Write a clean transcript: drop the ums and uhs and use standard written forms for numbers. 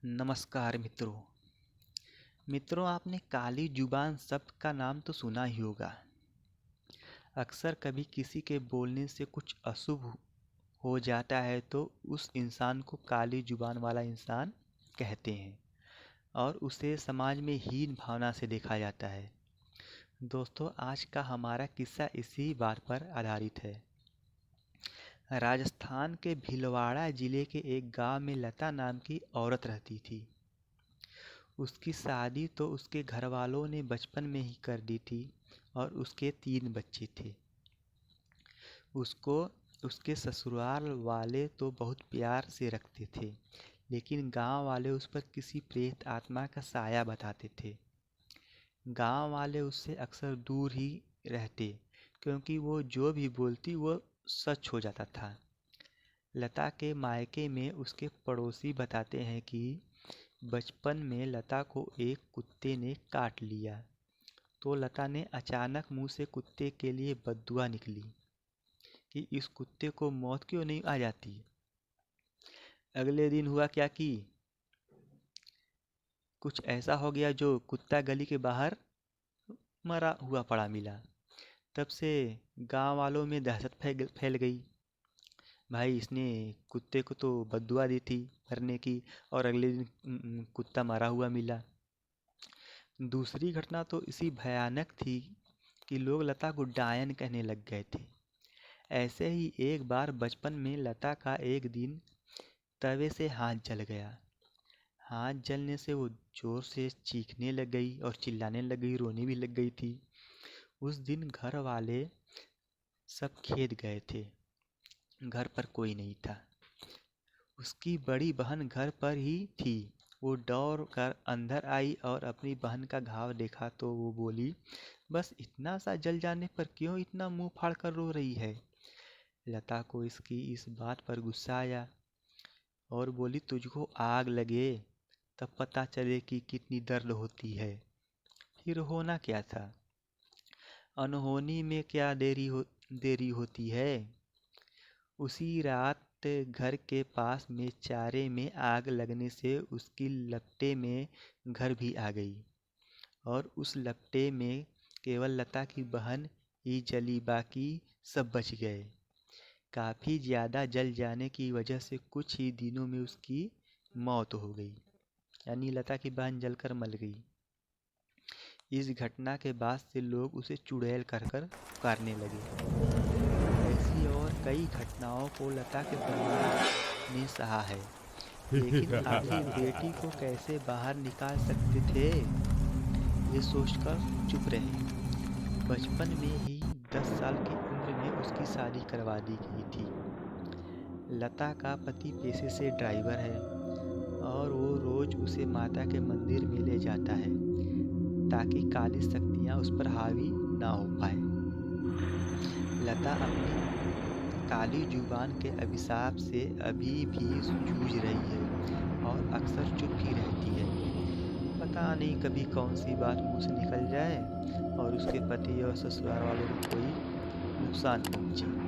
नमस्कार मित्रों। आपने काली जुबान शब्द का नाम तो सुना ही होगा। अक्सर कभी किसी के बोलने से कुछ अशुभ हो जाता है तो उस इंसान को काली जुबान वाला इंसान कहते हैं और उसे समाज में हीन भावना से देखा जाता है। दोस्तों, आज का हमारा किस्सा इसी बात पर आधारित है। राजस्थान के भीलवाड़ा जिले के एक गांव में लता नाम की औरत रहती थी। उसकी शादी तो उसके घर वालों ने बचपन में ही कर दी थी और उसके 3 बच्चे थे। उसको उसके ससुराल वाले तो बहुत प्यार से रखते थे, लेकिन गांव वाले उस पर किसी प्रेत आत्मा का साया बताते थे। गांव वाले उससे अक्सर दूर ही रहते, क्योंकि वो जो भी बोलती वो सच हो जाता था। लता के मायके में उसके पड़ोसी बताते हैं कि बचपन में लता को एक कुत्ते ने काट लिया तो लता ने अचानक मुंह से कुत्ते के लिए बद्दुआ निकली कि इस कुत्ते को मौत क्यों नहीं आ जाती। अगले दिन हुआ क्या कि कुछ ऐसा हो गया, जो कुत्ता गली के बाहर मरा हुआ पड़ा मिला। तब से गांव वालों में दहशत फैल गई। भाई, इसने कुत्ते को तो बद्दुआ दी थी मरने की और अगले दिन कुत्ता मरा हुआ मिला। दूसरी घटना तो इसी भयानक थी कि लोग लता को डायन कहने लग गए थे। ऐसे ही एक बार बचपन में लता का एक दिन तवे से हाथ जल गया। हाथ जलने से वो जोर से चीखने लग गई और चिल्लाने लग गई, रोने भी लग गई थी। उस दिन घर वाले सब खेत गए थे, घर पर कोई नहीं था। उसकी बड़ी बहन घर पर ही थी। वो दौड़ कर अंदर आई और अपनी बहन का घाव देखा तो वो बोली, बस इतना सा जल जाने पर क्यों इतना मुंह फाड़ कर रो रही है। लता को इसकी इस बात पर गुस्सा आया और बोली, तुझको आग लगे तब पता चले कि कितनी दर्द होती है। फिर होना क्या था, अनहोनी में क्या देरी होती है। उसी रात घर के पास में चारे में आग लगने से उसकी लपटे में घर भी आ गई और उस लपटे में केवल लता की बहन ही जली, बाकी सब बच गए। काफ़ी ज़्यादा जल जाने की वजह से कुछ ही दिनों में उसकी मौत हो गई, यानी लता की बहन जलकर मर गई। इस घटना के बाद से लोग उसे चुड़ैल कर पुकारने लगे। ऐसी और कई घटनाओं को लता के परिवार ने सहा है, लेकिन आखिर बेटी को कैसे बाहर निकाल सकते थे, ये सोचकर चुप रहे। बचपन में ही 10 साल की उम्र में उसकी शादी करवा दी गई थी। लता का पति पेशे से ड्राइवर है और वो रोज उसे माता के मंदिर में ले जाता है ताकि काली शक्तियाँ उस पर हावी ना हो पाए। लता अपनी काली जुबान के अभिशाप से अभी भी जूझ रही है और अक्सर चुप ही रहती है। पता नहीं कभी कौन सी बात मुंह से निकल जाए और उसके पति और ससुराल वालों को कोई नुकसान पहुंचे।